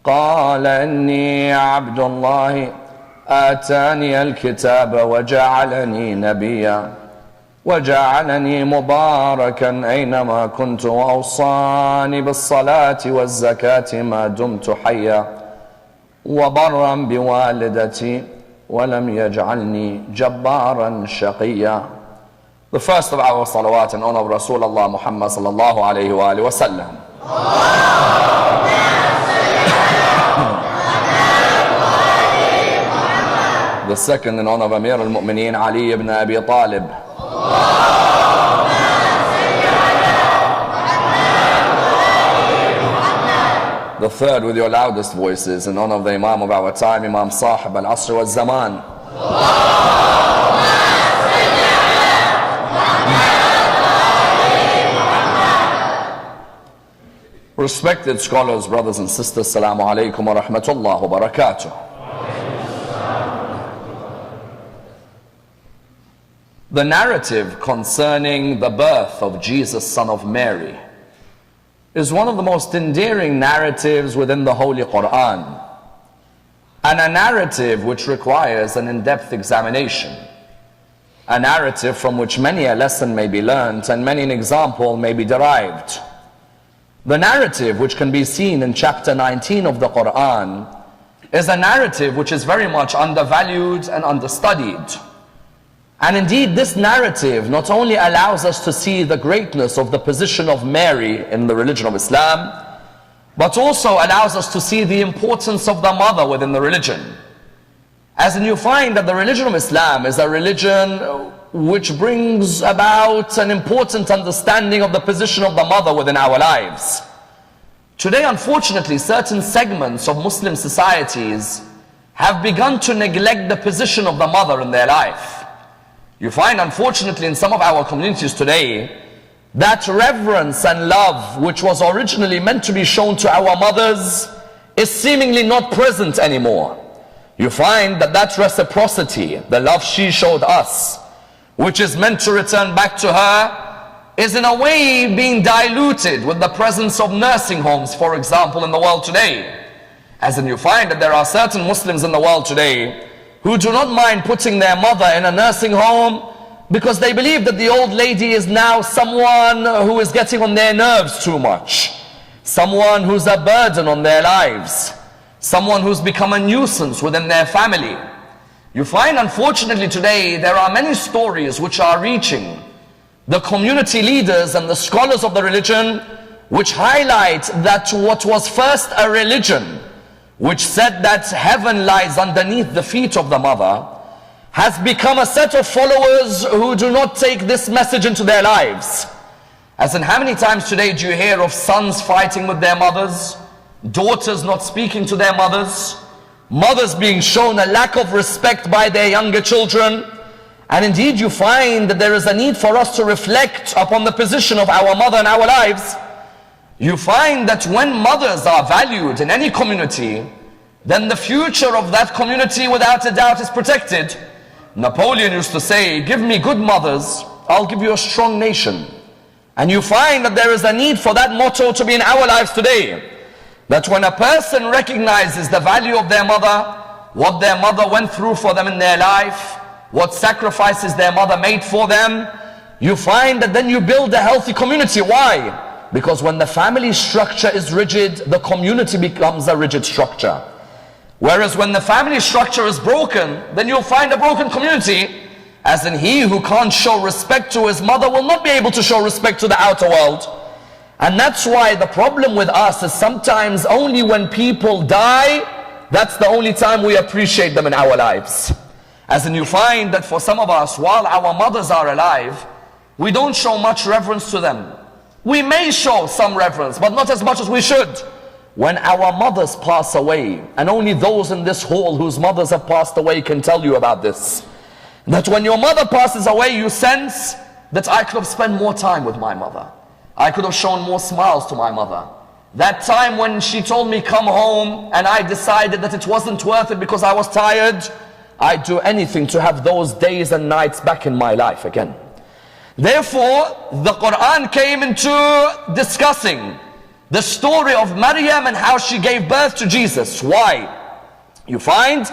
قال إني عبد الله آتاني الكتاب وجعلني نبيا وجعلني مباركا أينما كنت وأوصاني بالصلاة والزكاة ما دمت حيا وبرا بوالدتي ولم يجعلني جبارا شقيا. The first of our salawat in honor of Rasulullah Muhammad sallallahu alayhi wa alihi wa sallam. The second in honor of Amir al-Mu'mineen Ali ibn Abi Talib. The third with your loudest voices in honor of the Imam of our time, Imam Sahib al-Asr wal-Zaman. Respected scholars, brothers and sisters, Assalamu alaikum wa rahmatullah wa barakatuh. The narrative concerning the birth of Jesus, son of Mary, is one of the most endearing narratives within the Holy Quran, and a narrative which requires an in-depth examination, a narrative from which many a lesson may be learned and many an example may be derived. The narrative which can be seen in chapter 19 of the Quran is a narrative which is very much undervalued and understudied. And indeed, this narrative not only allows us to see the greatness of the position of Mary in the religion of Islam, but also allows us to see the importance of the mother within the religion. As in, you find that the religion of Islam is a religion which brings about an important understanding of the position of the mother within our lives. Today, unfortunately, certain segments of Muslim societies have begun to neglect the position of the mother in their life. You find, unfortunately, in some of our communities today, that reverence and love which was originally meant to be shown to our mothers is seemingly not present anymore. You find that that reciprocity, the love she showed us, which is meant to return back to her, is in a way being diluted with the presence of nursing homes, for example, in the world today. As in, you find that there are certain Muslims in the world today who do not mind putting their mother in a nursing home because they believe that the old lady is now someone who is getting on their nerves too much, someone who's a burden on their lives, someone who's become a nuisance within their family. You find, unfortunately, today there are many stories which are reaching the community leaders and the scholars of the religion, which highlight that what was first a religion which said that heaven lies underneath the feet of the mother, has become a set of followers who do not take this message into their lives. As in, how many times today do you hear of sons fighting with their mothers, daughters not speaking to their mothers, mothers being shown a lack of respect by their younger children? And indeed, you find that there is a need for us to reflect upon the position of our mother in our lives. You find that when mothers are valued in any community, then the future of that community without a doubt is protected. Napoleon used to say, give me good mothers, I'll give you a strong nation. And you find that there is a need for that motto to be in our lives today. That when a person recognizes the value of their mother, what their mother went through for them in their life, what sacrifices their mother made for them, you find that then you build a healthy community. Why? Because when the family structure is rigid, the community becomes a rigid structure. Whereas when the family structure is broken, then you'll find a broken community. As in, he who can't show respect to his mother will not be able to show respect to the outer world. And that's why the problem with us is sometimes only when people die, that's the only time we appreciate them in our lives. As in, you find that for some of us, while our mothers are alive, we don't show much reverence to them. We may show some reverence, but not as much as we should. When our mothers pass away, and only those in this hall whose mothers have passed away can tell you about this, that when your mother passes away, you sense that I could have spent more time with my mother. I could have shown more smiles to my mother. That time when she told me come home and I decided that it wasn't worth it because I was tired, I'd do anything to have those days and nights back in my life again. Therefore, the Quran came into discussing the story of Maryam and how she gave birth to Jesus. Why? You find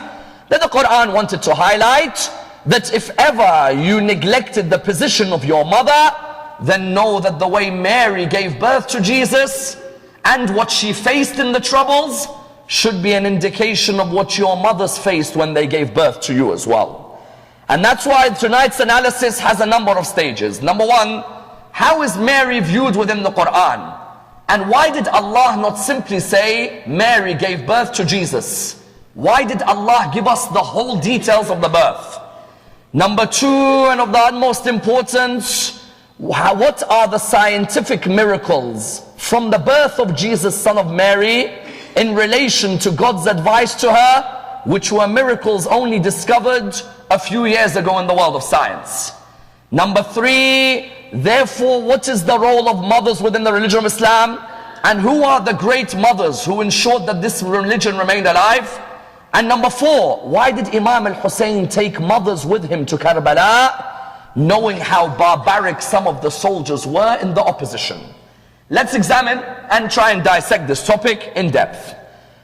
that the Quran wanted to highlight that if ever you neglected the position of your mother, then know that the way Mary gave birth to Jesus and what she faced in the troubles should be an indication of what your mothers faced when they gave birth to you as well. And that's why tonight's analysis has a number of stages. Number one, how is Mary viewed within the Quran? And why did Allah not simply say Mary gave birth to Jesus? Why did Allah give us the whole details of the birth? Number two, and of the utmost importance, what are the scientific miracles from the birth of Jesus, son of Mary, in relation to God's advice to her, which were miracles only discovered a few years ago in the world of science? Number three, therefore, what is the role of mothers within the religion of Islam? And who are the great mothers who ensured that this religion remained alive? And number four, why did Imam al-Hussein take mothers with him to Karbala, knowing how barbaric some of the soldiers were in the opposition? Let's examine and try and dissect this topic in depth.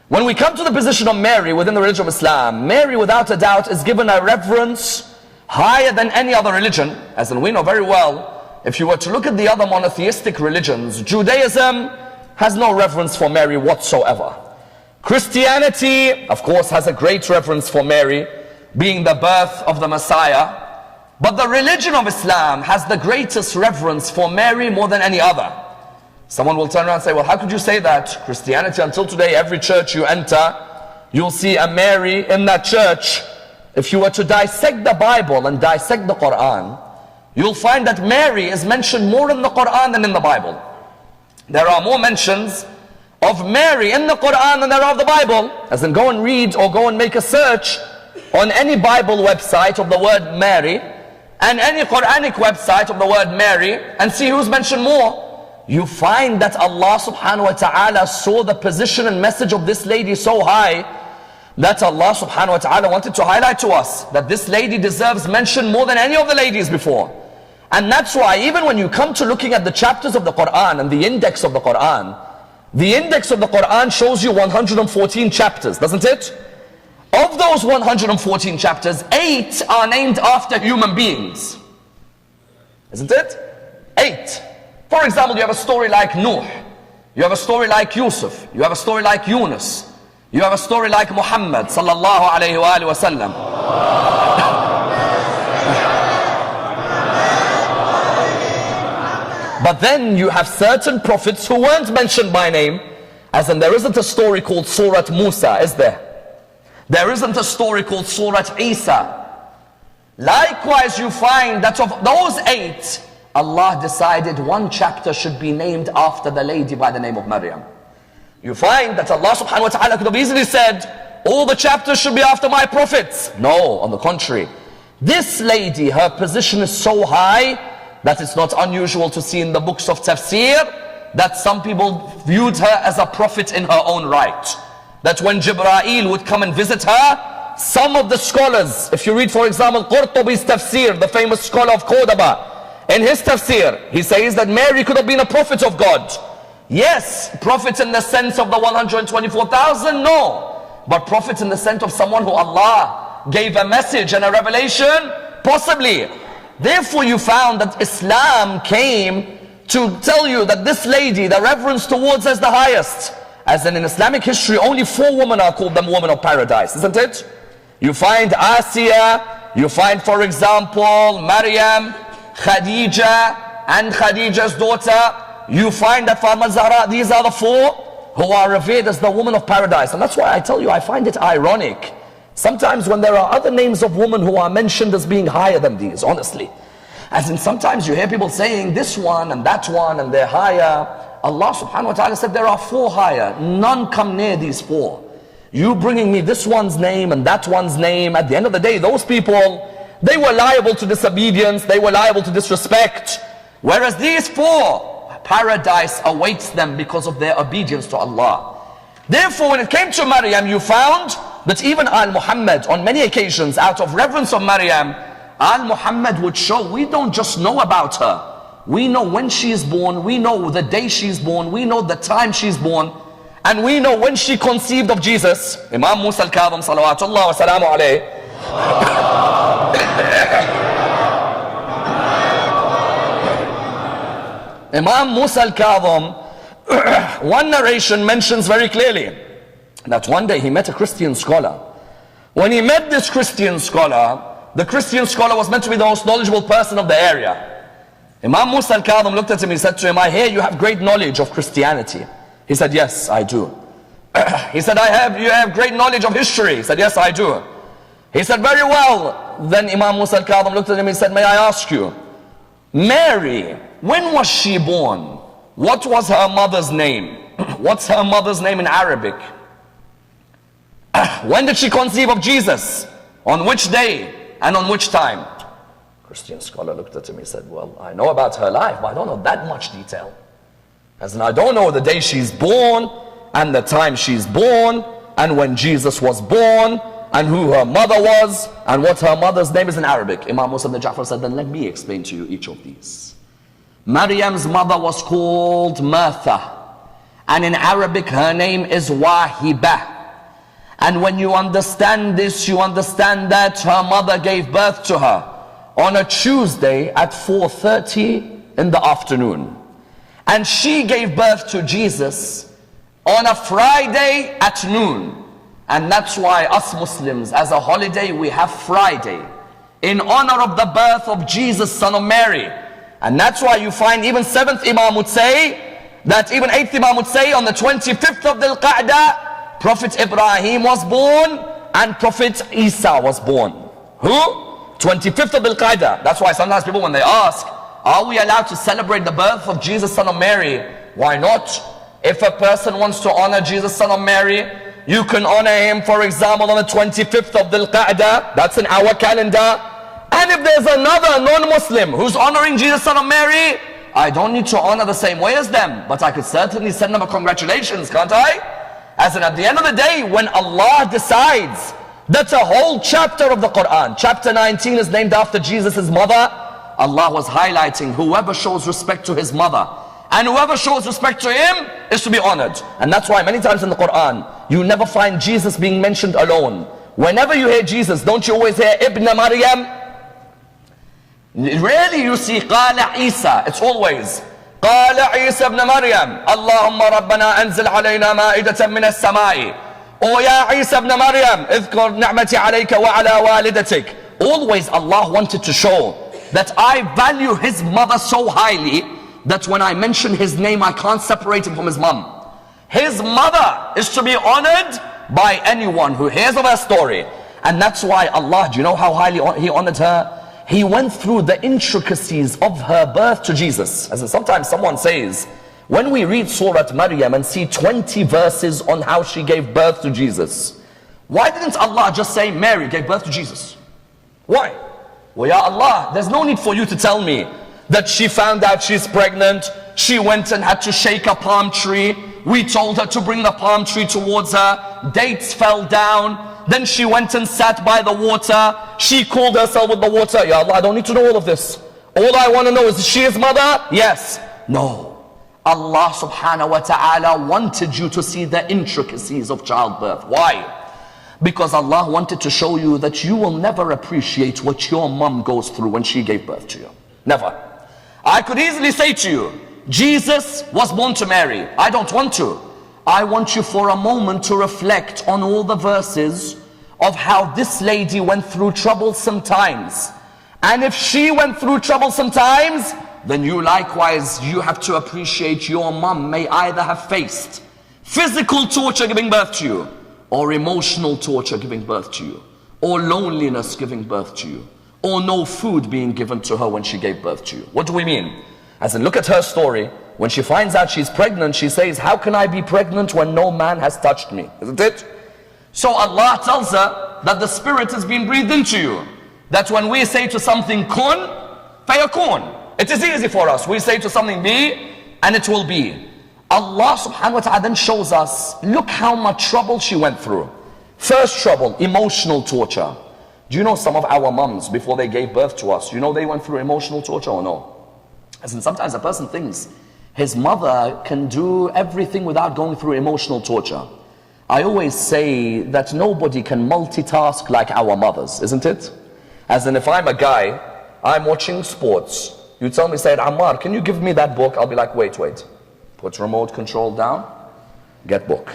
When we come to the position of Mary within the religion of Islam, Mary without a doubt is given a reverence higher than any other religion. As in we know very well, if you were to look at the other monotheistic religions, Judaism has no reverence for Mary whatsoever. Christianity, of course, has a great reverence for Mary, being the birth of the Messiah. But the religion of Islam has the greatest reverence for Mary more than any other. Someone will turn around and say, well, how could you say that? Christianity, until today, every church you enter, you'll see a Mary in that church. If you were to dissect the Bible and dissect the Quran, you'll find that Mary is mentioned more in the Quran than in the Bible. There are more mentions of Mary in the Quran than there are of the Bible. As in, go and read or go and make a search on any Bible website of the word Mary and any Quranic website of the word Mary and see who's mentioned more. You find that Allah subhanahu wa ta'ala saw the position and message of this lady so high that Allah subhanahu wa ta'ala wanted to highlight to us that this lady deserves mention more than any of the ladies before. And that's why even when you come to looking at the chapters of the Quran and the index of the Quran shows you 114 chapters, doesn't it? Of those 114 chapters, 8 are named after human beings. Isn't it? 8. For example, you have a story like Nuh. You have a story like Yusuf. You have a story like Yunus. You have a story like Muhammad sallallahu alayhi wa sallam. But then you have certain prophets who weren't mentioned by name, as in there isn't a story called Surat Musa, is there? There isn't a story called Surat Isa. Likewise, you find that of those 8, Allah decided one chapter should be named after the lady by the name of Maryam. You find that Allah subhanahu wa ta'ala could have easily said, all the chapters should be after my prophets. No, on the contrary. This lady, her position is so high that it's not unusual to see in the books of tafsir that some people viewed her as a prophet in her own right. That when Jibreel would come and visit her, some of the scholars, if you read for example Qurtubi's tafsir, the famous scholar of Cordoba, in his tafsir, he says that Mary could have been a prophet of God. Yes, prophet in the sense of the 124,000, no. But prophet in the sense of someone who Allah gave a message and a revelation, possibly. Therefore you found that Islam came to tell you that this lady, the reverence towards her is the highest. As in Islamic history, only 4 women are called the women of paradise, isn't it? You find Asiya, you find for example Maryam, Khadija and Khadija's daughter. You find that Fatima Zahra, these are the 4 who are revered as the woman of paradise. And that's why I tell you, I find it ironic sometimes when there are other names of women who are mentioned as being higher than these, honestly. As in sometimes you hear people saying this one and that one and they're higher. Allah subhanahu wa ta'ala said there are 4 higher. None come near these 4. You bringing me this one's name and that one's name, at the end of the day, those people, they were liable to disobedience, they were liable to disrespect. Whereas these 4, paradise awaits them because of their obedience to Allah. Therefore, when it came to Maryam, you found that even Al-Muhammad, on many occasions, out of reverence of Maryam, Al-Muhammad would show, we don't just know about her. We know when she is born, we know the day she is born, we know the time she is born, and we know when she conceived of Jesus. Imam Musa al-Kadhim salawatullah wa salamu alayhi, Imam Musa al-Kadhim, one narration mentions very clearly that one day he met a Christian scholar. When he met this Christian scholar, the Christian scholar was meant to be the most knowledgeable person of the area. Imam Musa al-Kadhim looked at him, he said to him, I hear you have great knowledge of Christianity. He said, yes, I do. He said, you have great knowledge of history. He said, yes, I do. He said, very well. Then Imam Musa al-Kadhim looked at him and said, may I ask you, Mary, when was she born? What was her mother's name? What's her mother's name in Arabic? When did she conceive of Jesus? On which day and on which time? Christian scholar looked at him, he said, well, I know about her life, but I don't know that much detail. As in, I don't know the day she's born, and the time she's born, and when Jesus was born, and who her mother was, and what her mother's name is in Arabic. Imam Musa ibn Ja'far said, then let me explain to you each of these. Maryam's mother was called Martha, and in Arabic her name is Wahibah. And when you understand this, you understand that her mother gave birth to her on a Tuesday at 4:30 in the afternoon. And she gave birth to Jesus on a Friday at noon. And that's why us Muslims, as a holiday, we have Friday in honor of the birth of Jesus, son of Mary. And that's why you find even 7th Imam would say, that even 8th Imam would say, on the 25th of Dhul Qa'dah, Prophet Ibrahim was born and Prophet Isa was born. Who? 25th of Dhul Qa'dah. That's why sometimes people, when they ask, are we allowed to celebrate the birth of Jesus, son of Mary? Why not? If a person wants to honor Jesus, son of Mary, you can honor him, for example, on the 25th of Dhul Qa'dah. That's in our calendar. And if there's another non-Muslim who's honoring Jesus, son of Mary, I don't need to honor the same way as them, but I could certainly send them a congratulations, can't I? As in, at the end of the day, when Allah decides that a whole chapter of the Quran, chapter 19, is named after Jesus' mother, Allah was highlighting whoever shows respect to his mother and whoever shows respect to him is to be honored. And that's why many times in the Quran, you never find Jesus being mentioned alone. Whenever you hear Jesus, don't you always hear Ibn Maryam? Rarely you see Qala Isa. It's always Qala Isa ibn Maryam, Allahumma Rabbana anzil alayna ma'idatan min as-sama'i. Oh ya Isa ibn Maryam, idhkur ni'mati alayka wa ala walidatik. Always Allah wanted to show that I value his mother so highly that when I mention his name, I can't separate him from his mom. His mother is to be honored by anyone who hears of her story. And that's why Allah, do you know how highly he honored her? He went through the intricacies of her birth to Jesus. As in, sometimes someone says, when we read Surah Maryam and see 20 verses on how she gave birth to Jesus, why didn't Allah just say Mary gave birth to Jesus? Why? Well, Ya Allah, there's no need for you to tell me that she found out she's pregnant, she went and had to shake a palm tree, we told her to bring the palm tree towards her, dates fell down, then she went and sat by the water, she cooled herself with the water. Ya Allah, I don't need to know all of this. All I want to know is she his mother? Yes. No. Allah subhanahu wa ta'ala wanted you to see the intricacies of childbirth. Why? Because Allah wanted to show you that you will never appreciate what your mom goes through when she gave birth to you. Never. I could easily say to you, Jesus was born to Mary. I don't want to. I want you for a moment to reflect on all the verses of how this lady went through troublesome times. And if she went through troublesome times, then you likewise, you have to appreciate your mom may either have faced physical torture giving birth to you, or emotional torture giving birth to you, or loneliness giving birth to you, or no food being given to her when she gave birth to you. What do we mean? As in, look at her story. When she finds out she's pregnant, she says, how can I be pregnant when no man has touched me? Isn't it? So Allah tells her that the spirit has been breathed into you. That when we say to something kun, fayakun. It is easy for us. We say to something be, and it will be. Allah subhanahu wa ta'ala then shows us, look how much trouble she went through. First trouble, emotional torture. Do you know some of our mums, before they gave birth to us, you know they went through emotional torture or no? As in, sometimes a person thinks his mother can do everything without going through emotional torture. I always say that nobody can multitask like our mothers, isn't it? As in, if I'm a guy, I'm watching sports. You tell me, Sayed Ammar, can you give me that book? I'll be like, wait. Put remote control down, get book.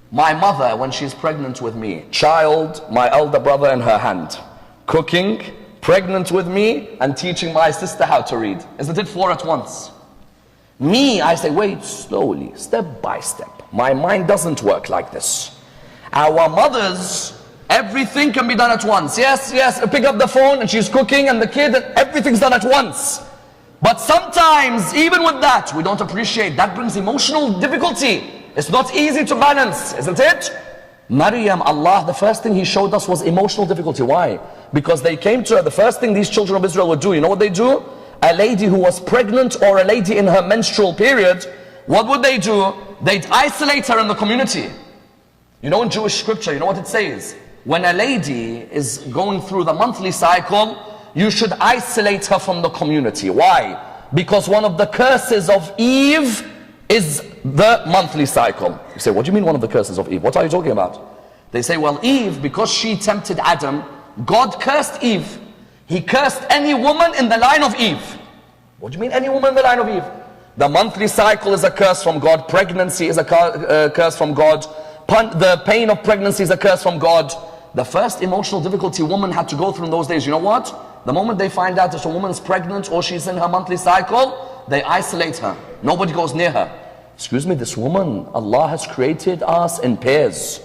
My mother, when she's pregnant with me, child, my elder brother in her hand, cooking, pregnant with me, and teaching my sister how to read. Isn't it 4 at once? Me, I say, wait, slowly, step by step. My mind doesn't work like this. Our mothers, everything can be done at once. Yes, pick up the phone and she's cooking and the kid, and everything's done at once. But sometimes, even with that, we don't appreciate. That brings emotional difficulty. It's not easy to balance, isn't it? Maryam, Allah, the first thing He showed us was emotional difficulty. Why? Because they came to her, the first thing these children of Israel would do, you know what they do? A lady who was pregnant or a lady in her menstrual period, what would they do? They'd isolate her in the community. You know, in Jewish scripture, you know what it says? When a lady is going through the monthly cycle, you should isolate her from the community. Why? Because one of the curses of Eve is the monthly cycle. You say, what do you mean one of the curses of Eve? What are you talking about? They say, well, Eve, because she tempted Adam, God cursed Eve. He cursed any woman in the line of Eve. What do you mean any woman in the line of Eve? The monthly cycle is a curse from God. Pregnancy is a curse from God. The pain of pregnancy is a curse from God. The first emotional difficulty women had to go through in those days, you know what? The moment they find out that a woman's pregnant or she's in her monthly cycle, they isolate her. Nobody goes near her. Excuse me, this woman, Allah has created us in pairs.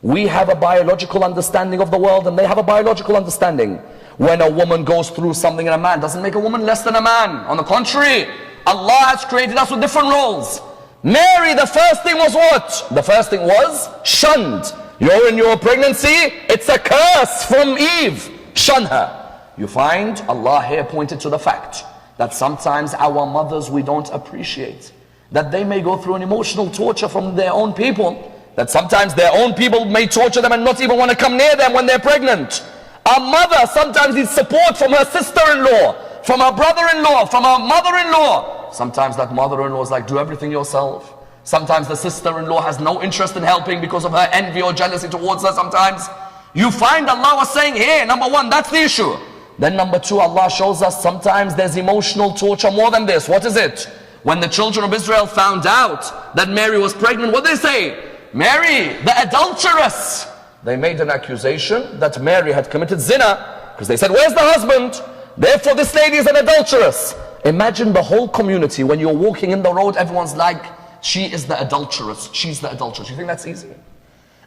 We have a biological understanding of the world and they have a biological understanding. When a woman goes through something and a man, doesn't make a woman less than a man. On the contrary, Allah has created us with different roles. Mary, the first thing was what? The first thing was shunned. You're in your pregnancy, it's a curse from Eve. Shun her. You find Allah here pointed to the fact that sometimes our mothers we don't appreciate. That they may go through an emotional torture from their own people. That sometimes their own people may torture them and not even want to come near them when they're pregnant. A mother sometimes needs support from her sister-in-law, from her brother-in-law, from her mother-in-law. Sometimes that mother-in-law is like, do everything yourself. Sometimes the sister-in-law has no interest in helping because of her envy or jealousy towards her sometimes. You find Allah was saying, hey, number one, that's the issue. Then number two, Allah shows us sometimes there's emotional torture more than this. What is it? When the children of Israel found out that Mary was pregnant, what did they say? Mary, the adulteress. They made an accusation that Mary had committed zina because they said, where's the husband? Therefore this lady is an adulteress. Imagine the whole community when you're walking in the road, everyone's like, she is the adulteress, she's the adulteress. You think that's easy?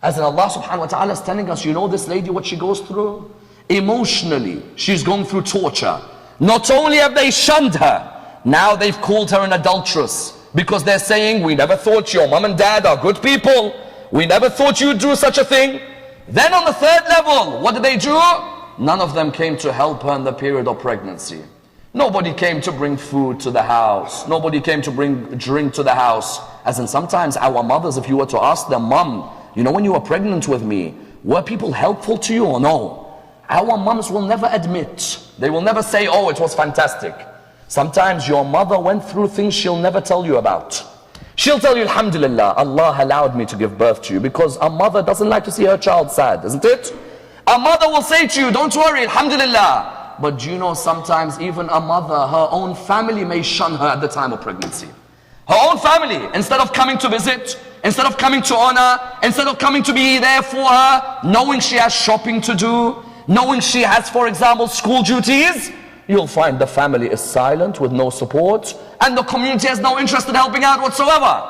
As in Allah subhanahu wa ta'ala is telling us, you know this lady, what she goes through? Emotionally, she's going through torture. Not only have they shunned her, now they've called her an adulteress. Because they're saying, we never thought your mom and dad are good people. We never thought you'd do such a thing. Then on the third level, what did they do? None of them came to help her in the period of pregnancy. Nobody came to bring food to the house. Nobody came to bring drink to the house. As in sometimes our mothers, if you were to ask them, Mom, you know when you were pregnant with me, were people helpful to you or no? Our moms will never admit. They will never say, oh, it was fantastic. Sometimes your mother went through things she'll never tell you about. She'll tell you, Alhamdulillah, Allah allowed me to give birth to you, because a mother doesn't like to see her child sad, isn't it? A mother will say to you, don't worry, Alhamdulillah. But do you know sometimes even a mother, her own family may shun her at the time of pregnancy. Her own family, instead of coming to visit, instead of coming to honor, instead of coming to be there for her, knowing she has shopping to do, knowing she has, for example, school duties, you'll find the family is silent with no support and the community has no interest in helping out whatsoever.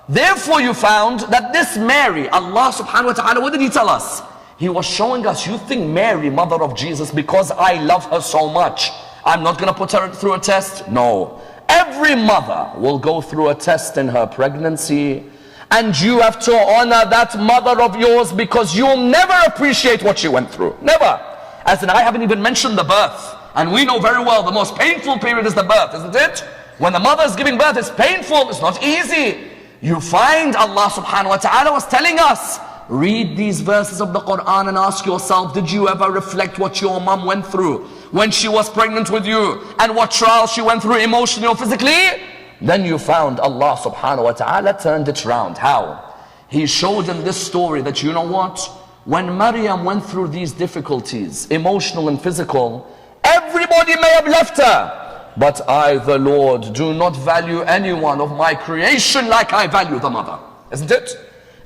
Therefore you found that this Mary, Allah subhanahu wa ta'ala, what did He tell us? He was showing us, you think Mary, mother of Jesus, because I love her so much, I'm not going to put her through a test? No. Every mother will go through a test in her pregnancy, and you have to honor that mother of yours, because you'll never appreciate what she went through. Never. As in, I haven't even mentioned the birth. And we know very well the most painful period is the birth, isn't it? When the mother is giving birth, it's painful, it's not easy. You find Allah subhanahu wa ta'ala was telling us, read these verses of the Quran and ask yourself, did you ever reflect what your mom went through? when she was pregnant with you, and what trials she went through emotionally or physically, then you found Allah subhanahu wa ta'ala turned it round. How? He showed in this story that, you know what? When Maryam went through these difficulties, emotional and physical, everybody may have left her, but I, the Lord, do not value anyone of my creation like I value the mother. Isn't it?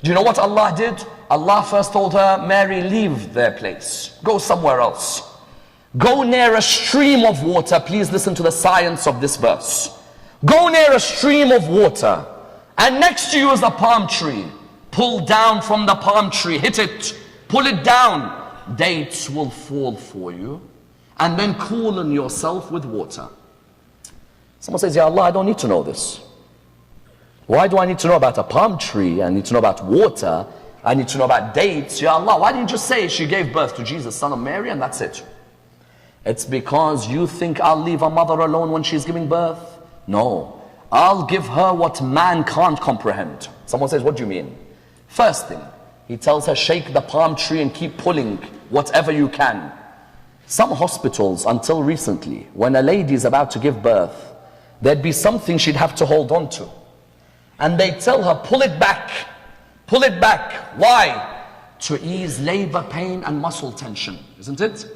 Do you know what Allah did? Allah first told her, Mary, leave their place. Go somewhere else. Go near a stream of water. Please listen to the science of this verse. Go near a stream of water, and next to you is a palm tree. Pull down from the palm tree, hit it, pull it down. Dates will fall for you, and then cool yourself with water. Someone says, Ya Allah, I don't need to know this. Why do I need to know about a palm tree? I need to know about water. I need to know about dates. Ya Allah, why didn't you just say she gave birth to Jesus, son of Mary, and that's it? It's because you think I'll leave a mother alone when she's giving birth? No. I'll give her what man can't comprehend. Someone says, what do you mean? First thing, he tells her, shake the palm tree and keep pulling whatever you can. Some hospitals, until recently, when a lady is about to give birth, there'd be something she'd have to hold on to. And they tell her, pull it back. Pull it back. Why? To ease labor pain and muscle tension, isn't it?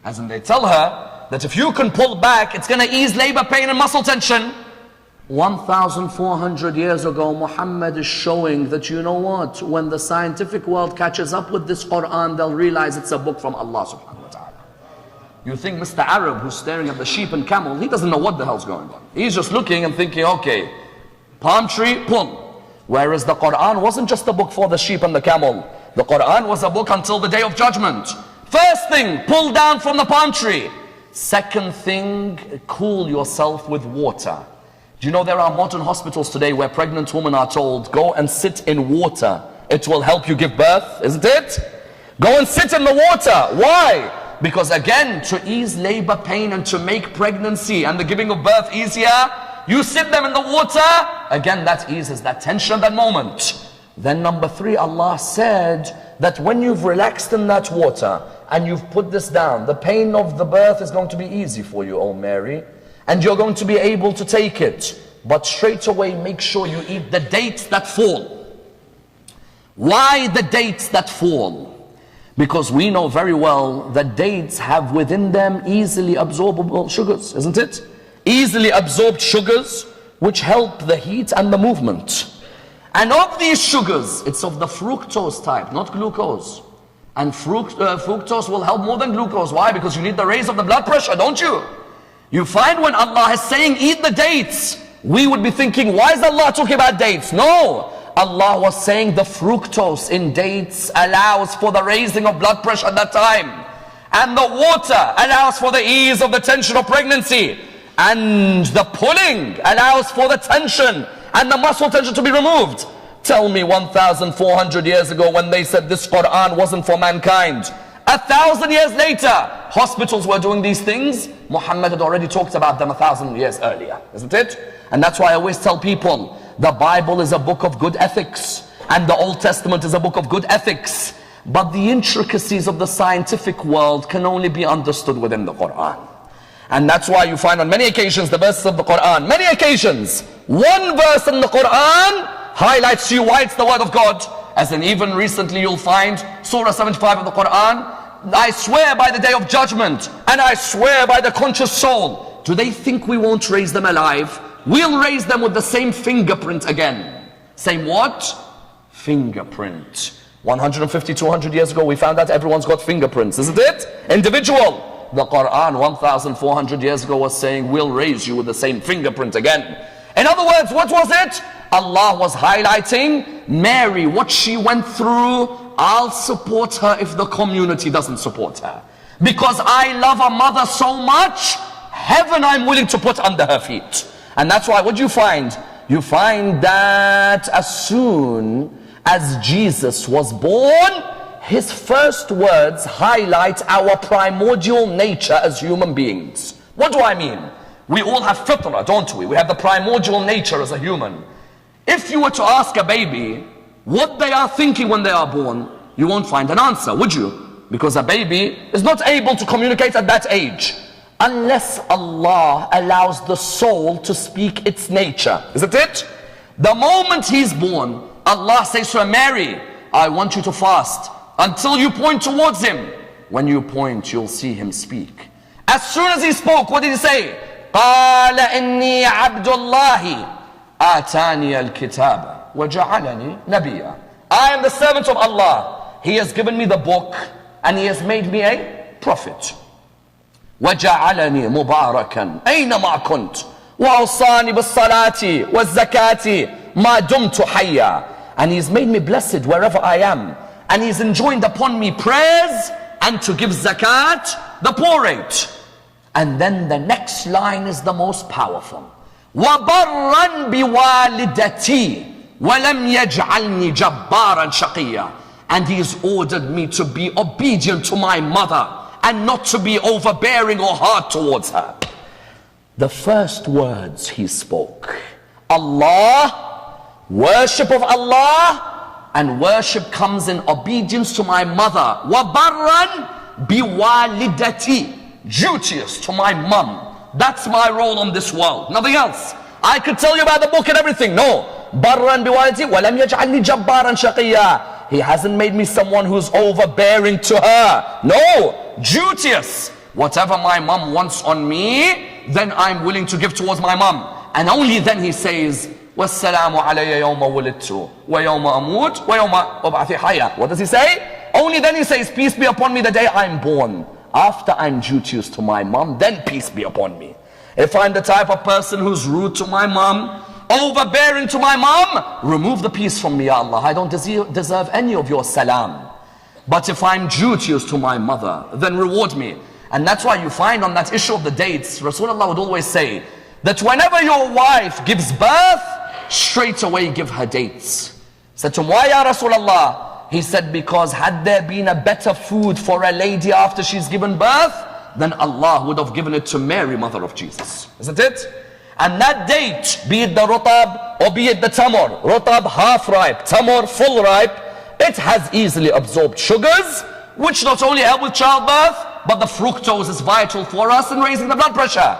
As in, they tell her that if you can pull back, it's going to ease labor pain and muscle tension. 1,400 years ago, Muhammad is showing that, you know what? When the scientific world catches up with this Quran, they'll realize it's a book from Allah subhanahu wa ta'ala. You think Mr. Arab who's staring at the sheep and camel, he doesn't know what the hell's going on. He's just looking and thinking, okay, palm tree, pull. Whereas the Quran wasn't just a book for the sheep and the camel. The Quran was a book until the day of judgment. First thing, pull down from the palm tree. Second thing, cool yourself with water. Do you know there are modern hospitals today where pregnant women are told, go and sit in water. It will help you give birth, isn't it? Go and sit in the water. Why? Because again, to ease labor pain and to make pregnancy and the giving of birth easier, you sit them in the water. Again, that eases that tension at that moment. Then number 3, Allah said that when you've relaxed in that water and you've put this down, the pain of the birth is going to be easy for you, O Mary. And you're going to be able to take it. But straight away, make sure you eat the dates that fall. Why the dates that fall? Because we know very well that dates have within them easily absorbable sugars, isn't it? Easily absorbed sugars which help the heat and the movement. And of these sugars, it's of the fructose type, not glucose. And fructose will help more than glucose. Why? Because you need the raise of the blood pressure, don't you? You find when Allah is saying eat the dates, we would be thinking, why is Allah talking about dates? No, Allah was saying the fructose in dates allows for the raising of blood pressure at that time. And the water allows for the ease of the tension of pregnancy. And the pulling allows for the tension and the muscle tension to be removed. Tell me 1,400 years ago when they said this Quran wasn't for mankind. 1,000 years later, hospitals were doing these things. Muhammad had already talked about them 1,000 years earlier, isn't it? And that's why I always tell people, the Bible is a book of good ethics, and the Old Testament is a book of good ethics. But the intricacies of the scientific world can only be understood within the Quran. And that's why you find on many occasions the verses of the Quran, many occasions, one verse in the Quran highlights to you why it's the word of God. As in even recently you'll find Surah 75 of the Quran, I swear by the day of judgment, and I swear by the conscious soul. Do they think we won't raise them alive? We'll raise them with the same fingerprint again. Same what? Fingerprint. 150, 200 years ago we found out everyone's got fingerprints, isn't it? Individual. The Quran 1,400 years ago was saying, we'll raise you with the same fingerprint again. In other words, what was it? Allah was highlighting Mary, what she went through. I'll support her if the community doesn't support her. Because I love a mother so much, heaven I'm willing to put under her feet. And that's why, what do you find? You find that as soon as Jesus was born, his first words highlight our primordial nature as human beings. What do I mean? We all have fitrah, don't we? We have the primordial nature as a human. If you were to ask a baby what they are thinking when they are born, you won't find an answer, would you? Because a baby is not able to communicate at that age. unless Allah allows the soul to speak its nature. Isn't it? The moment he's born, Allah says to her, Mary, I want you to fast until you point towards him. When you point, you'll see him speak. As soon as he spoke, what did he say? قال إني عبد الله آتاني الكتاب وجعلني نبيا. I am the servant of Allah. He has given me the book and he has made me a prophet. وجعلني مباركا أينما كنت وأوصاني بالصلاة والزكاة ما دمت حيا. And he's made me blessed wherever I am. And he's enjoined upon me prayers and to give zakat, the poor rate. And then the next line is the most powerful. وَبَرًّا بِوَالِدَتِي وَلَمْ يَجْعَلْنِي جَبَّارًا شَقِيًّا. And he's ordered me to be obedient to my mother and not to be overbearing or hard towards her. The first words he spoke, Allah, worship of Allah, and worship comes in obedience to my mother. وَبَرًّا بِوَالِدَتِي, duteous to my mom. That's my role on this world, nothing else. I could tell you about the book and everything. No. بَرًّا بِوَالِدَتِي وَلَمْ يَجْعَلْنِي جَبَّارًا شَقِيًّا. He hasn't made me someone who's overbearing to her. No, duteous. Whatever my mom wants on me, then I'm willing to give towards my mom. And only then he says, وَالسَّلَامُ عَلَيَّ يَوْمَ وُلِدْتُ وَيَوْمَ أَمُوتُ وَيَوْمَ أُبْعَثُ حَيًّا. What does he say? Only then he says, peace be upon me the day I'm born. After I'm duteous to my mom, then peace be upon me. If I'm the type of person who's rude to my mom, overbearing to my mom, remove the peace from me, Ya Allah. I don't deserve any of your salam. But if I'm duteous to my mother, then reward me. And that's why you find on that issue of the dates, Rasulullah would always say that whenever your wife gives birth, straight away give her dates. Said to him, why Ya Rasulullah? He said, because had there been a better food for a lady after she's given birth, then Allah would have given it to Mary, mother of Jesus. Isn't it? And that date, be it the rutab or be it the tamar, rutab half ripe, tamar full ripe, it has easily absorbed sugars, which not only help with childbirth, but the fructose is vital for us in raising the blood pressure.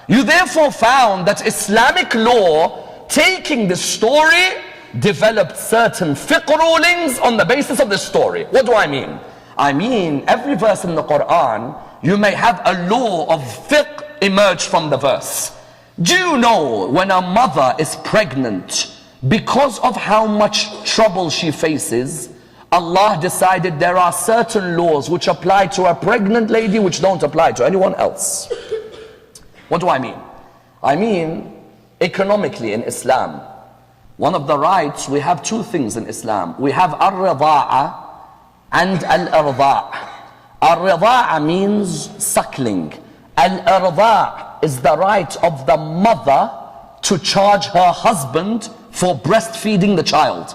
You therefore found that Islamic law, taking this story, developed certain fiqh rulings on the basis of this story. What do I mean? I mean, every verse in the Quran, you may have a law of fiqh emerge from the verse. Do you know when a mother is pregnant, because of how much trouble she faces, Allah decided there are certain laws which apply to a pregnant lady which don't apply to anyone else. What do I mean? I mean, economically in Islam, one of the rights, we have two things in Islam. We have al-rida'a and al-irda'. Al-rida'a means suckling. Al-irda' is the right of the mother to charge her husband for breastfeeding the child.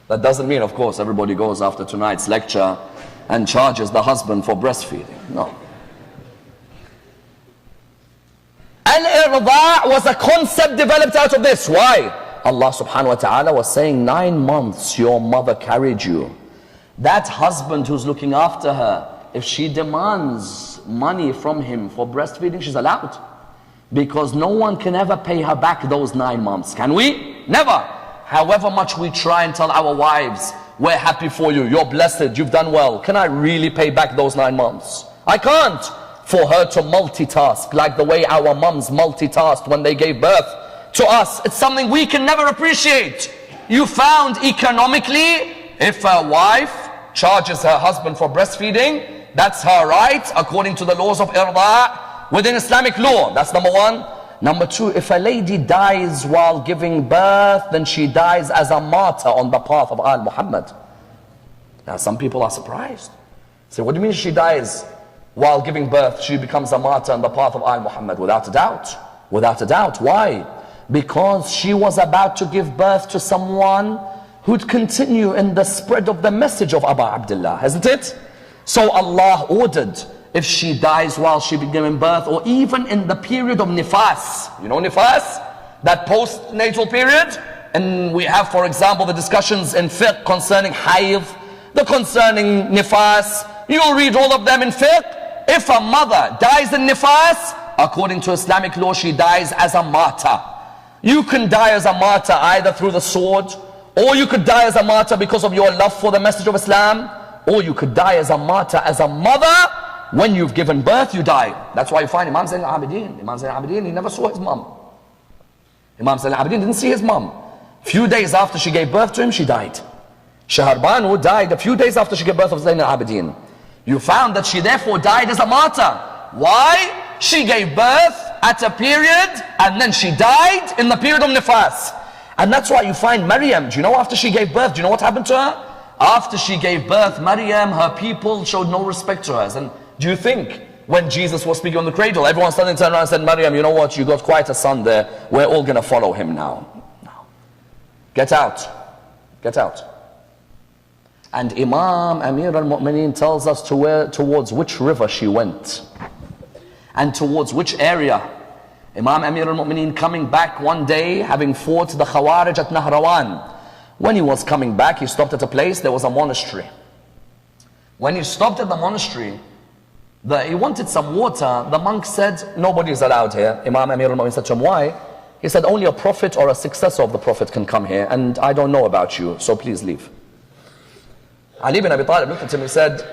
That doesn't mean, of course, everybody goes after tonight's lecture and charges the husband for breastfeeding. No. Al-irda' was a concept developed out of this. Why? Allah subhanahu wa ta'ala was saying, 9 months your mother carried you. That husband who's looking after her, if she demands money from him for breastfeeding, she's allowed. Because no one can ever pay her back those 9 months. Can we? Never. However much we try and tell our wives, we're happy for you, you're blessed, you've done well. Can I really pay back those 9 months? I can't. For her to multitask like the way our mums multitasked when they gave birth to us, it's something we can never appreciate. You found economically, if a wife charges her husband for breastfeeding, that's her right according to the laws of irda' within Islamic law. That's number one. Number two, if a lady dies while giving birth, then she dies as a martyr on the path of Al Muhammad. Now some people are surprised. Say, what do you mean she dies while giving birth? She becomes a martyr on the path of Al Muhammad. Without a doubt. Without a doubt. Why? Because she was about to give birth to someone who'd continue in the spread of the message of Abu Abdullah, hasn't it? So Allah ordered, if she dies while she be giving birth, or even in the period of nifas. You know nifas? That postnatal period? And we have, for example, the discussions in fiqh concerning hayd, the concerning nifas. You'll read all of them in fiqh. if a mother dies in nifas, according to Islamic law, she dies as a martyr. You can die as a martyr either through the sword, or you could die as a martyr because of your love for the message of Islam, or you could die as a martyr, as a mother. When you've given birth, you die. That's why you find Imam Zayn al-Abidin. Imam Zayn al-Abidin, he never saw his mom. Imam Zayn al-Abidin didn't see his mom. Few days after she gave birth to him, she died. Shaharbanu died a few days after she gave birth of Zayn al-Abidin. You found that she therefore died as a martyr. Why? She gave birth at a period and then she died in the period of nifas. And that's why you find Maryam, do you know after she gave birth, do you know what happened to her? After she gave birth, Maryam, her people showed no respect to her. And do you think when Jesus was speaking on the cradle, everyone suddenly turned around and said, Maryam, you know what, you got quite a son there, we're all going to follow him now. No. Get out. Get out. And Imam Amir al-Mu'mineen tells us towards which river she went. And towards which area. Imam Amir al-Mu'mineen coming back one day, having fought the Khawarij at Nahrawan. When he was coming back, he stopped at a place, there was a monastery. When he stopped at the monastery, he wanted some water. The monk said, nobody is allowed here. Imam Amir al-Mu'mineen said to him, why? He said, only a prophet or a successor of the prophet can come here, and I don't know about you, so please leave. Ali bin Abi Talib looked at him and said,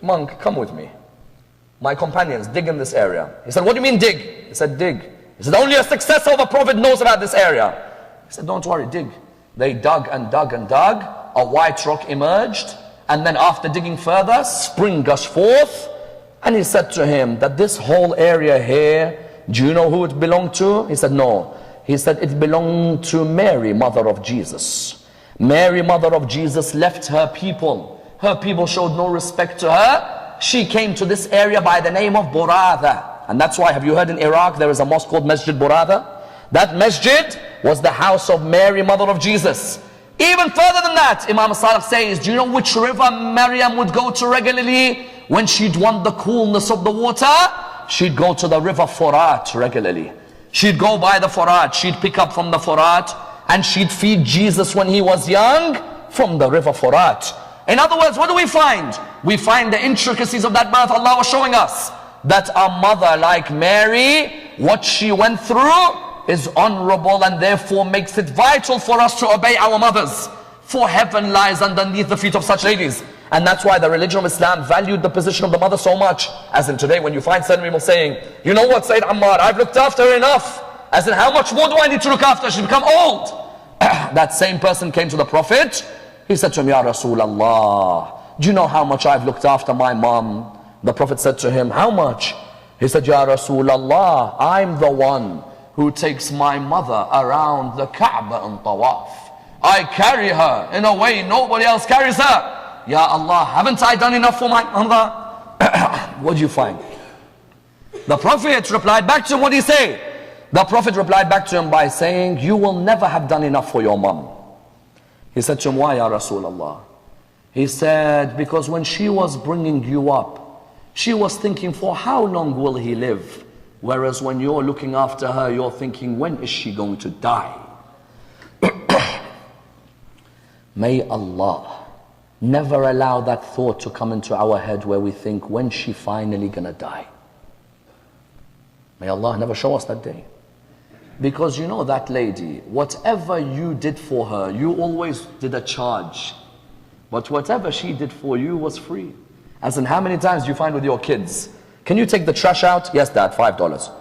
monk, come with me. My companions, dig in this area. He said, what do you mean dig? He said, dig. He said, only a successor of a prophet knows about this area. He said, don't worry, dig. They dug and dug and dug. A white rock emerged. And then after digging further, spring gushed forth. And he said to him that this whole area here, do you know who it belonged to? He said, no. He said, it belonged to Mary, mother of Jesus. Mary, mother of Jesus, left her people. Her people showed no respect to her. She came to this area by the name of Buratha. And that's why, have you heard in Iraq, there is a mosque called Masjid Buratha? That masjid was the house of Mary, mother of Jesus. Even further than that, Imam Salih says, do you know which river Maryam would go to regularly? When she'd want the coolness of the water, she'd go to the river Furat regularly. She'd go by the Furat, she'd pick up from the Furat, and she'd feed Jesus when he was young from the river Furat. In other words, what do we find? We find the intricacies of that birth. Allah was showing us that a mother like Mary, what she went through is honorable, and therefore makes it vital for us to obey our mothers. For heaven lies underneath the feet of such ladies. And that's why the religion of Islam valued the position of the mother so much. As in today, when you find certain people saying, you know what, Sayed Ammar, I've looked after her enough. As in, how much more do I need to look after? She's become old. That same person came to the Prophet. He said to him, Ya Rasulullah, do you know how much I've looked after my mom? The Prophet said to him, how much? He said, Ya Rasulullah, I'm the one who takes my mother around the Kaaba in Tawaf. I carry her in a way nobody else carries her. Ya Allah, haven't I done enough for my mother? What do you find? The Prophet replied back to him, what did he say? The Prophet replied back to him by saying, you will never have done enough for your mom. He said to him, why, Ya Rasulullah? He said, because when she was bringing you up, she was thinking, for how long will he live? Whereas when you're looking after her, you're thinking, when is she going to die? May Allah never allow that thought to come into our head where we think, when she finally gonna die? May Allah never show us that day. Because you know that lady, whatever you did for her, you always did a charge. But whatever she did for you was free. As in, how many times do you find with your kids, can you take the trash out? Yes, Dad, $5.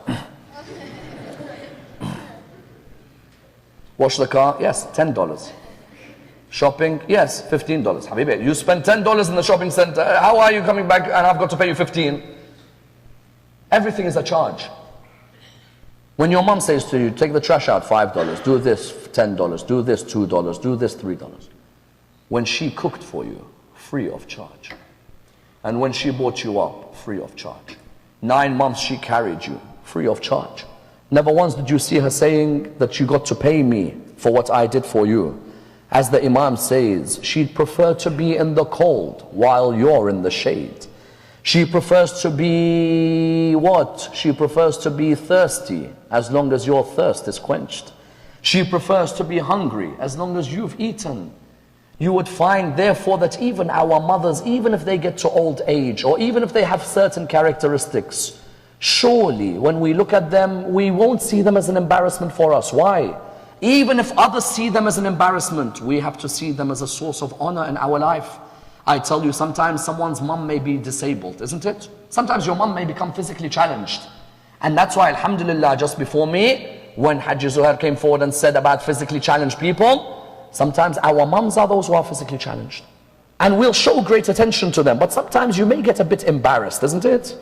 Wash the car? Yes, $10. Shopping? Yes, $15. Habibi, you spend $10 in the shopping center. How are you coming back and I've got to pay you 15? Everything is a charge. When your mom says to you, take the trash out, $5, do this, $10, do this, $2, do this, $3. When she cooked for you, free of charge. And when she brought you up, free of charge. 9 months she carried you, free of charge. Never once did you see her saying that you got to pay me for what I did for you. As the Imam says, she'd prefer to be in the cold while you're in the shade. She prefers to be what? She prefers to be thirsty as long as your thirst is quenched. She prefers to be hungry as long as you've eaten. you would find therefore that even our mothers, even if they get to old age, or even if they have certain characteristics, surely when we look at them, we won't see them as an embarrassment for us. Why? Even if others see them as an embarrassment, we have to see them as a source of honor in our life. I tell you, sometimes someone's mom may be disabled, isn't it? Sometimes your mom may become physically challenged. And that's why, alhamdulillah, just before me, when Haji Zuhair came forward and said about physically challenged people, sometimes our moms are those who are physically challenged. And we'll show great attention to them. But sometimes you may get a bit embarrassed, isn't it?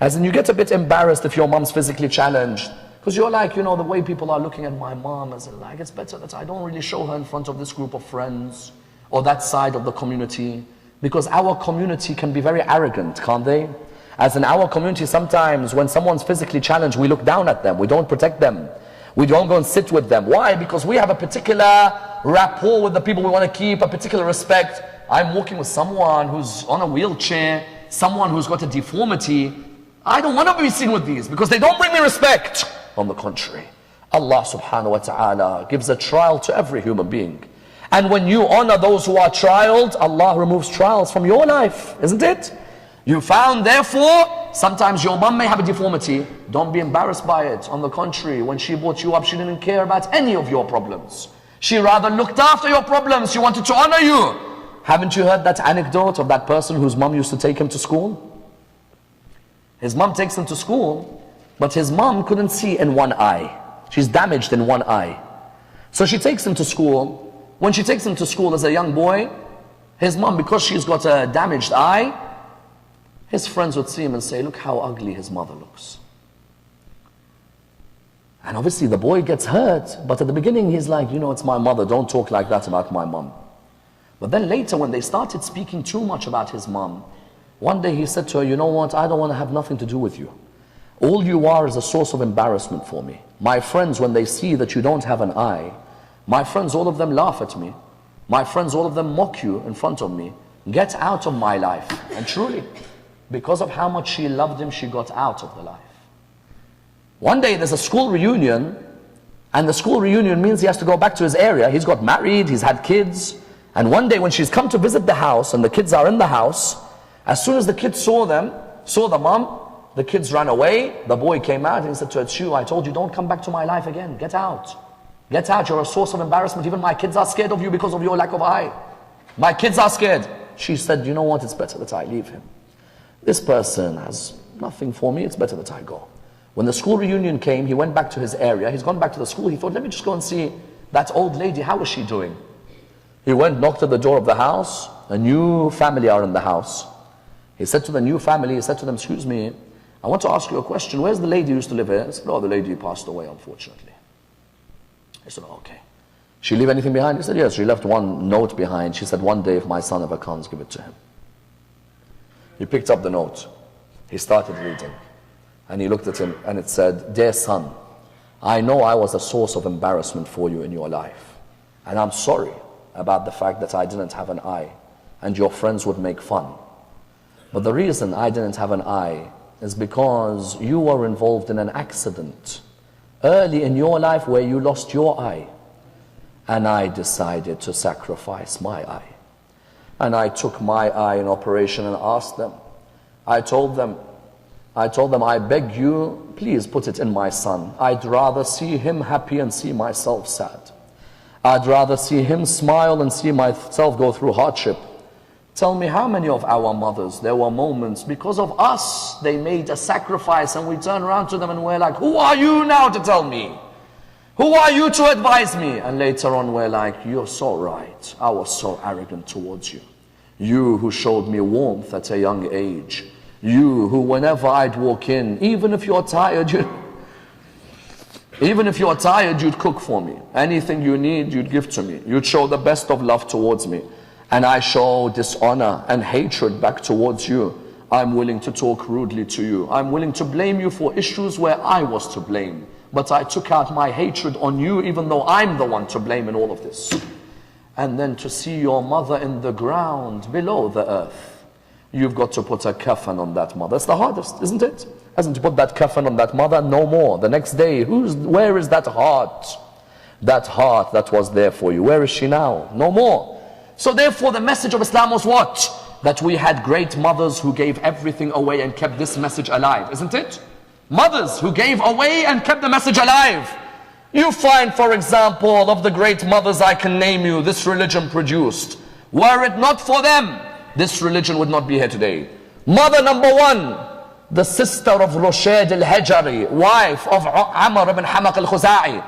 As in, you get a bit embarrassed if your mom's physically challenged. Because you're like, the way people are looking at my mom, as in like, it's better that I don't really show her in front of this group of friends or that side of the community. Because our community can be very arrogant, can't they? As in our community, sometimes when someone's physically challenged, we look down at them, we don't protect them. We don't go and sit with them. Why? Because we have a particular rapport with the people we want to keep, a particular respect. I'm walking with someone who's on a wheelchair, someone who's got a deformity. I don't want to be seen with these because they don't bring me respect. On the contrary, Allah subhanahu wa ta'ala gives a trial to every human being. And when you honor those who are trialed, Allah removes trials from your life, isn't it? You found, therefore, sometimes your mom may have a deformity. Don't be embarrassed by it. On the contrary, when she brought you up, she didn't care about any of your problems. She rather looked after your problems. She wanted to honor you. Haven't you heard that anecdote of that person whose mom used to take him to school? His mom takes him to school, but his mom couldn't see in one eye. She's damaged in one eye. So she takes him to school. When she takes him to school as a young boy, his mom, because she's got a damaged eye, his friends would see him and say, look how ugly his mother looks. And obviously the boy gets hurt, but at the beginning he's like, it's my mother, don't talk like that about my mom. But then later when they started speaking too much about his mom, one day he said to her, you know what, I don't want to have nothing to do with you. All you are is a source of embarrassment for me. My friends, when they see that you don't have an eye, my friends, all of them laugh at me. My friends, all of them mock you in front of me. Get out of my life. And truly, because of how much she loved him, she got out of the life. One day there's a school reunion, and the school reunion means he has to go back to his area. He's got married, he's had kids. And one day when she's come to visit the house and the kids are in the house, as soon as the kids saw the mom, the kids ran away. The boy came out and he said to her, it's you, I told you don't come back to my life again. Get out. Get out, you're a source of embarrassment. Even my kids are scared of you because of your lack of eye. My kids are scared. She said, you know what, it's better that I leave him. This person has nothing for me, it's better that I go. When the school reunion came, he went back to his area. He's gone back to the school. He thought, let me just go and see that old lady. How is she doing? He went, knocked at the door of the house. A new family are in the house. He said to the new family, he said to them, excuse me, I want to ask you a question. Where's the lady who used to live here? He said, oh, the lady passed away, unfortunately. He said, oh, okay. She leave anything behind? He said, yes, she left one note behind. She said, one day if my son ever comes, give it to him. He picked up the note. He started reading. And he looked at him and it said, dear son, I know I was a source of embarrassment for you in your life. And I'm sorry about the fact that I didn't have an eye and your friends would make fun. But the reason I didn't have an eye is because you were involved in an accident early in your life where you lost your eye. And I decided to sacrifice my eye. And I took my eye in operation and asked them. I told them, I beg you, please put it in my son. I'd rather see him happy and see myself sad. I'd rather see him smile and see myself go through hardship. Tell me how many of our mothers, there were moments because of us, they made a sacrifice and we turn around to them and we're like, who are you now to tell me? Who are you to advise me? And later on we're like, you're so right. I was so arrogant towards you. You who showed me warmth at a young age. You who whenever I'd walk in, even if you're tired, you'd cook for me. Anything you need, you'd give to me. You'd show the best of love towards me. And I show dishonor and hatred back towards you. I'm willing to talk rudely to you. I'm willing to blame you for issues where I was to blame. But I took out my hatred on you even though I'm the one to blame in all of this. And then to see your mother in the ground below the earth. You've got to put a kafan on that mother. That's the hardest, isn't it? Hasn't to put that kafan on that mother? No more. The next day, where is that heart? That heart that was there for you. Where is she now? No more. So therefore the message of Islam was what? That we had great mothers who gave everything away and kept this message alive, isn't it? Mothers who gave away and kept the message alive. You find, for example, of the great mothers I can name you, this religion produced. Were it not for them, this religion would not be here today. Mother number one, the sister of Rushayd al-Hajari, wife of Amr ibn Hamaq al-Khuza'i.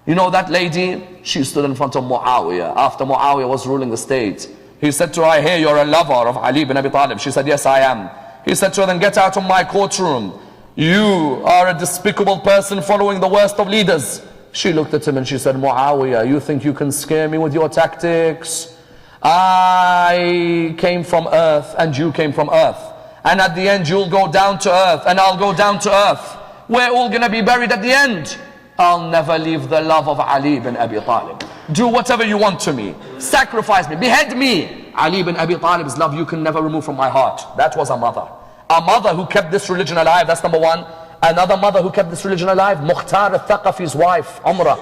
You know that lady? She stood in front of Muawiyah after Muawiyah was ruling the state. He said to her, I hear you're a lover of Ali ibn Abi Talib. She said, yes, I am. He said to her, then get out of my courtroom. You are a despicable person following the worst of leaders. She looked at him and she said, Muawiyah, you think you can scare me with your tactics? I came from earth and you came from earth. And at the end you'll go down to earth and I'll go down to earth. We're all going to be buried at the end. I'll never leave the love of Ali ibn Abi Talib. Do whatever you want to me. Sacrifice me. Behead me. Ali ibn Abi Talib's love you can never remove from my heart. That was a mother. A mother who kept this religion alive. That's number one. Another mother who kept this religion alive, Mukhtar al-Thaqafi's wife, Umrah.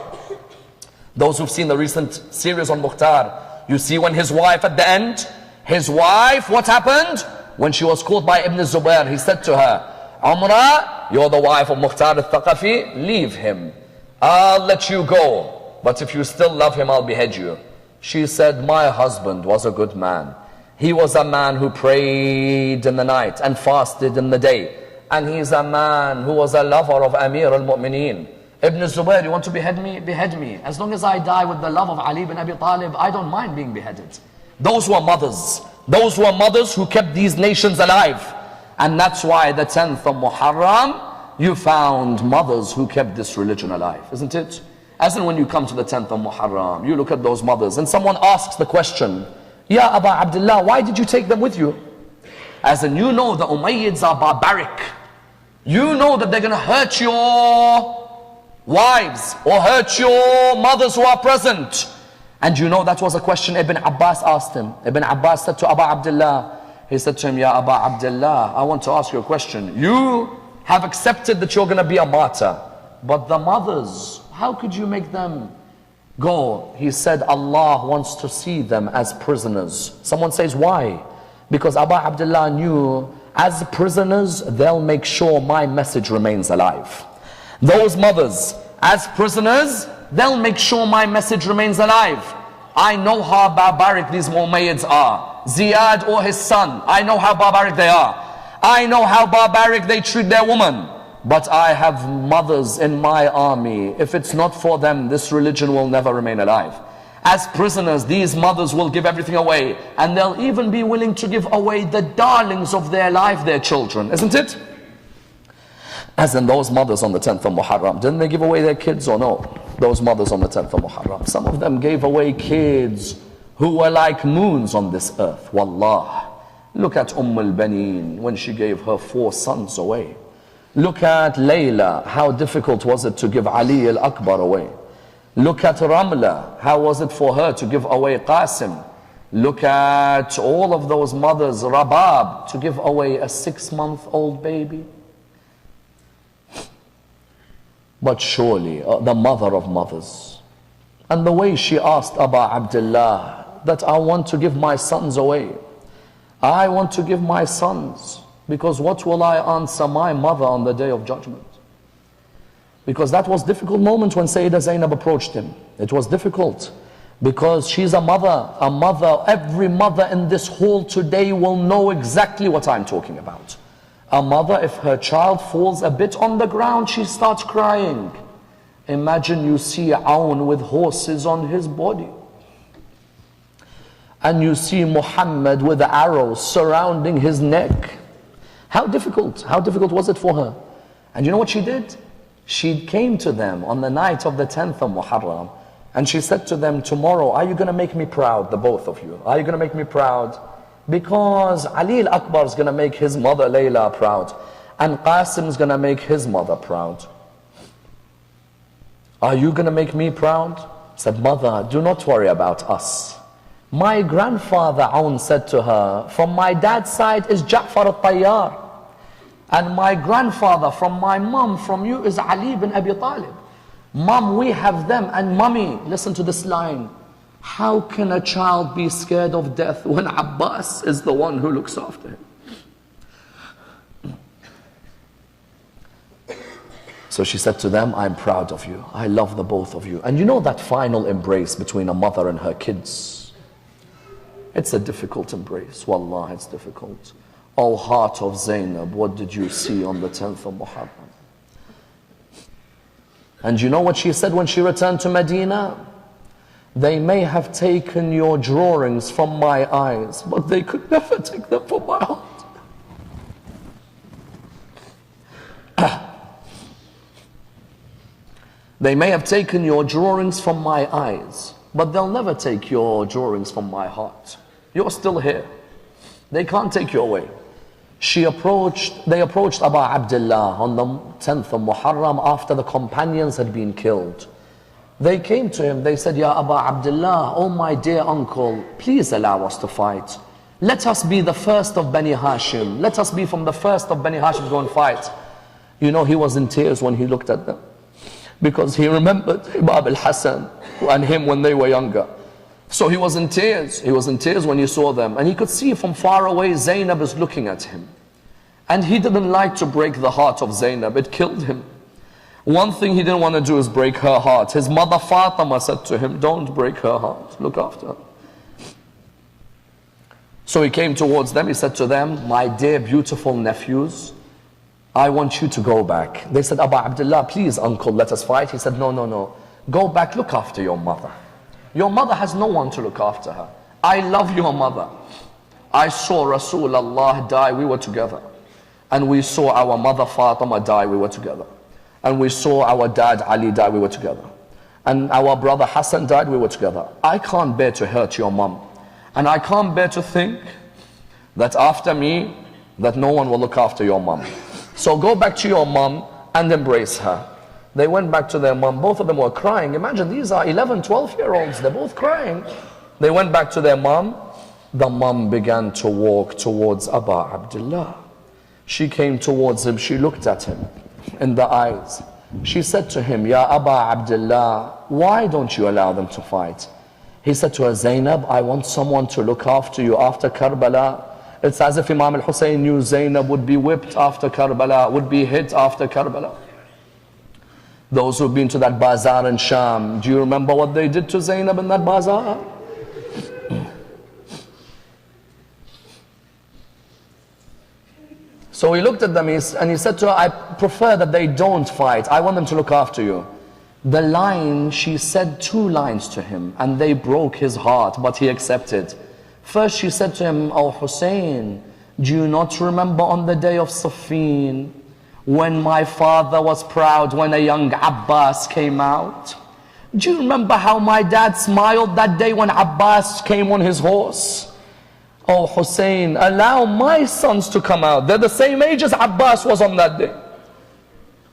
Those who've seen the recent series on Mukhtar, you see when his wife at the end, his wife, what happened? When she was called by Ibn Zubair, he said to her, Umrah, you're the wife of Mukhtar al-Thaqafi, leave him. I'll let you go, but if you still love him, I'll behead you. She said, my husband was a good man. He was a man who prayed in the night and fasted in the day. And he's a man who was a lover of Amir al-Mu'mineen. Ibn Zubayr, you want to behead me? Behead me. As long as I die with the love of Ali ibn Abi Talib, I don't mind being beheaded. Those were mothers. Those were mothers who kept these nations alive. And that's why the 10th of Muharram, you found mothers who kept this religion alive, isn't it? As in when you come to the 10th of Muharram, you look at those mothers and someone asks the question, Ya Aba Abdullah, why did you take them with you? As in, you know the Umayyads are barbaric. You know that they're going to hurt your wives or hurt your mothers who are present. And you know that was a question Ibn Abbas asked him. Ibn Abbas said to Aba Abdullah, he said to him, Ya Aba Abdullah, I want to ask you a question. You have accepted that you're going to be a martyr. But the mothers, how could you make them go? He said, Allah wants to see them as prisoners. Someone says, why? Because Aba Abdullah knew, as prisoners, they'll make sure my message remains alive. Those mothers, as prisoners, they'll make sure my message remains alive. I know how barbaric these Umayyads are. Ziyad or his son, I know how barbaric they are. I know how barbaric they treat their woman. But I have mothers in my army. If it's not for them, this religion will never remain alive. As prisoners, these mothers will give everything away. And they'll even be willing to give away the darlings of their life, their children. Isn't it? As in those mothers on the 10th of Muharram, didn't they give away their kids or no? Those mothers on the 10th of Muharram, some of them gave away kids who were like moons on this earth. Wallah. Look at al-Baneen when she gave her 4 sons away. Look at Layla, how difficult was it to give Ali al-Akbar away. Look at Ramla, how was it for her to give away Qasim. Look at all of those mothers, Rabab, to give away a 6-month-old baby. But surely, the mother of mothers, and the way she asked Aba Abdullah, that I want to give my sons away. I want to give my sons, because what will I answer my mother on the day of judgment? Because that was a difficult moment when Sayyidah Zainab approached him. It was difficult, because she's a mother. A mother, every mother in this hall today will know exactly what I'm talking about. A mother, if her child falls a bit on the ground, she starts crying. Imagine you see Aoun with horses on his body. And you see Muhammad with arrows surrounding his neck. How difficult was it for her? And you know what she did? She came to them on the night of the 10th of Muharram. And she said to them, tomorrow, are you going to make me proud, the both of you? Are you going to make me proud? Because Ali al-Akbar is going to make his mother Layla proud. And Qasim is going to make his mother proud. Are you going to make me proud? Said, mother, do not worry about us. My grandfather Aoun said to her, from my dad's side is Ja'far al-Tayyar. And my grandfather from my mom, from you, is Ali ibn Abi Talib. Mom, we have them. And mommy, listen to this line. How can a child be scared of death when Abbas is the one who looks after him? So she said to them, I'm proud of you. I love the both of you. And you know that final embrace between a mother and her kids? It's a difficult embrace. Wallah, it's difficult. Oh heart of Zainab, what did you see on the 10th of Muharram? And you know what she said when she returned to Medina? They may have taken your drawings from my eyes, but they could never take them from my heart. They may have taken your drawings from my eyes, but they'll never take your drawings from my heart. You're still here. They can't take you away. They approached Abu Abdullah on the 10th of Muharram after the companions had been killed. They came to him, they said, Ya Abu Abdullah, oh my dear uncle, please allow us to fight. Let us be the first of Bani Hashim. Let us be from the first of Bani Hashim to go and fight. You know, he was in tears when he looked at them, because he remembered Imam al-Hassan and him when they were younger. So he was in tears. He was in tears when he saw them. And he could see from far away Zainab is looking at him. And he didn't like to break the heart of Zainab. It killed him. One thing he didn't want to do is break her heart. His mother Fatima said to him, don't break her heart. Look after her. So he came towards them. He said to them, my dear beautiful nephews, I want you to go back. They said, Abu Abdullah, please uncle, let us fight. He said, no, no, no. Go back, look after your mother. Your mother has no one to look after her. I love your mother. I saw Rasulullah die, we were together. And we saw our mother Fatima die, we were together. And we saw our dad Ali die, we were together. And our brother Hassan died, we were together. I can't bear to hurt your mom. And I can't bear to think that after me, that no one will look after your mom. So go back to your mom and embrace her. They went back to their mom. Both of them were crying. Imagine, these are 11, 12-year-olds. They're both crying. They went back to their mom. The mom began to walk towards Abu Abdullah. She came towards him. She looked at him in the eyes. She said to him, Ya Abu Abdullah, why don't you allow them to fight? He said to her, Zainab, I want someone to look after you after Karbala. It's as if Imam al-Hussein knew Zainab would be whipped after Karbala, would be hit after Karbala. Those who've been to that bazaar in Sham, do you remember what they did to Zainab in that bazaar? So he looked at them and he said to her, I prefer that they don't fight. I want them to look after you. The line, she said 2 lines to him, and they broke his heart, but he accepted. First she said to him, Oh Hussein, do you not remember on the day of Siffin, when my father was proud when a young Abbas came out? Do you remember how my dad smiled that day when Abbas came on his horse? Oh Hussein, allow my sons to come out. They're the same age as Abbas was on that day.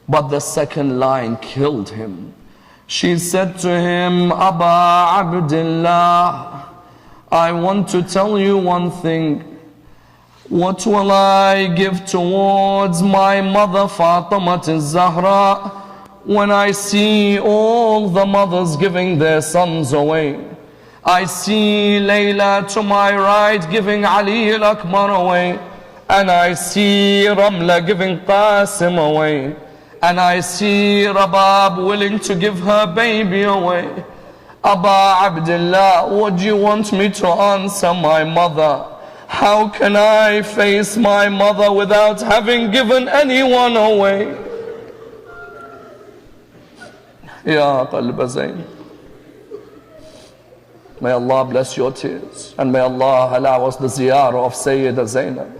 But the second line killed him. She said to him, Aba Abdullah, I want to tell you one thing. What will I give towards my mother Fatima al-Zahra when I see all the mothers giving their sons away? I see Layla to my right giving Ali al-Akbar away, and I see Ramla giving Qasim away, and I see Rabab willing to give her baby away. Aba Abdullah, what do you want me to answer my mother? How can I face my mother without having given anyone away? Ya Qalb Zain. May Allah bless your tears, and may Allah allow us the ziyarah of Sayyida Zainab.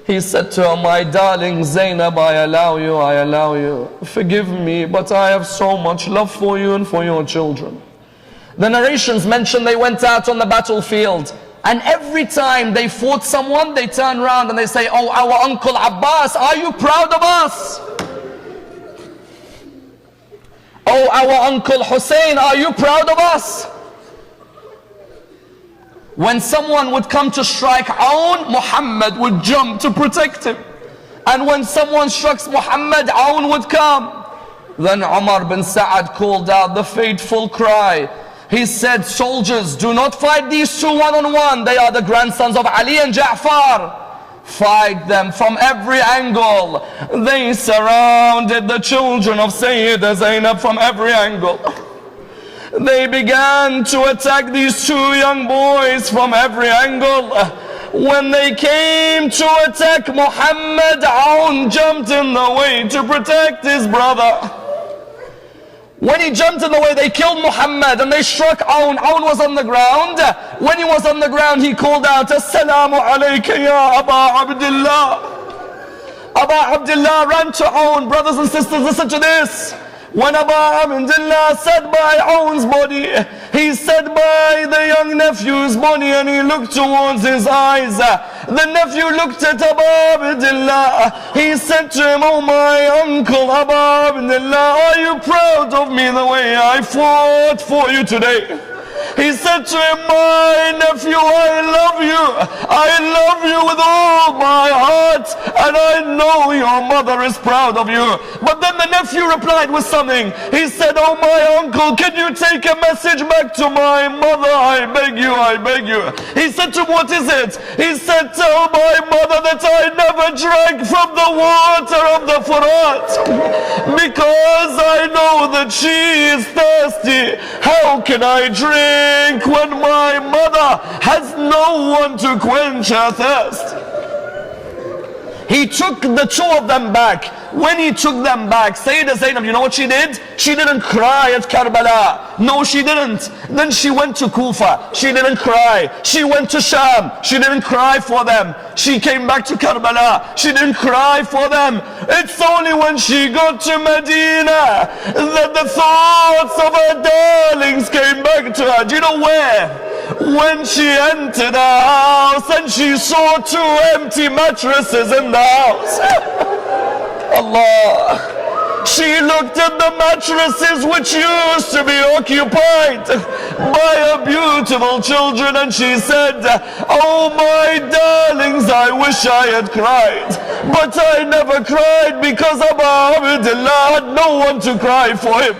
He said to her, my darling Zainab, I allow you. Forgive me, but I have so much love for you and for your children. The narrations mention they went out on the battlefield, and every time they fought someone, they turn around and they say, oh, our uncle Abbas, are you proud of us? Oh, our uncle Hussein, are you proud of us? When someone would come to strike Aoun, Muhammad would jump to protect him. And when someone strikes Muhammad, Aoun would come. Then Umar bin Sa'ad called out the fateful cry. He said, soldiers, do not fight these two one-on-one. They are the grandsons of Ali and Ja'far. Fight them from every angle. They surrounded the children of Sayyidah Zainab from every angle. They began to attack these two young boys from every angle. When they came to attack Muhammad, Aoun jumped in the way to protect his brother. When he jumped in the way, they killed Muhammad and they struck Aoun. Aoun was on the ground. When he was on the ground, he called out, Assalamu alayka ya Aba Abdullah. Aba Abdullah ran to Aoun. Brothers and sisters, listen to this. When Aba Abdullah sat by Aoun's body, he sat by the young nephew's body and he looked towards his eyes. The nephew looked at Aba Abdullah. He said to him, oh my uncle Aba Abdullah, are you proud of me the way I fought for you today? He said to him, my nephew, I love you. I love you with all my heart. And I know your mother is proud of you. But then the nephew replied with something. He said, oh my uncle, can you take a message back to my mother? I beg you, I beg you. He said to him, what is it? He said, tell my mother that I never drank from the water of the Furat. Because I know that she is thirsty. How can I drink when my mother has no one to quench her thirst? He took the two of them back. When he took them back, Sayyidah Zainab, you know what she did? She didn't cry at Karbala. No, she didn't. Then she went to Kufa. She didn't cry. She went to Sham. She didn't cry for them. She came back to Karbala. She didn't cry for them. It's only when she got to Medina that the thoughts of her darlings came back to her. Do you know where? When she entered her house and she saw two empty mattresses in the house. Allah. She looked at the mattresses which used to be occupied by her beautiful children and she said, oh my darlings, I wish I had cried. But I never cried because Aba Abdullah had no one to cry for him.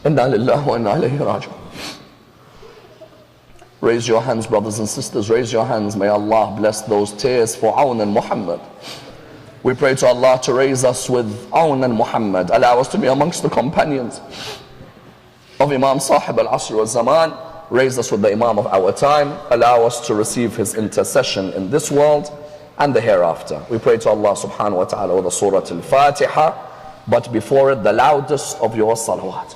Inna lillahi wa inna ilayhi raji'un. Raise your hands, brothers and sisters, raise your hands. May Allah bless those tears for Aoun and Muhammad. We pray to Allah to raise us with Aoun and Muhammad. Allow us to be amongst the companions of Imam Sahib al-Asr wal-Zaman. Raise us with the Imam of our time. Allow us to receive his intercession in this world and the hereafter. We pray to Allah subhanahu wa ta'ala with the Surah Al-Fatiha, but before it the loudest of your salawat.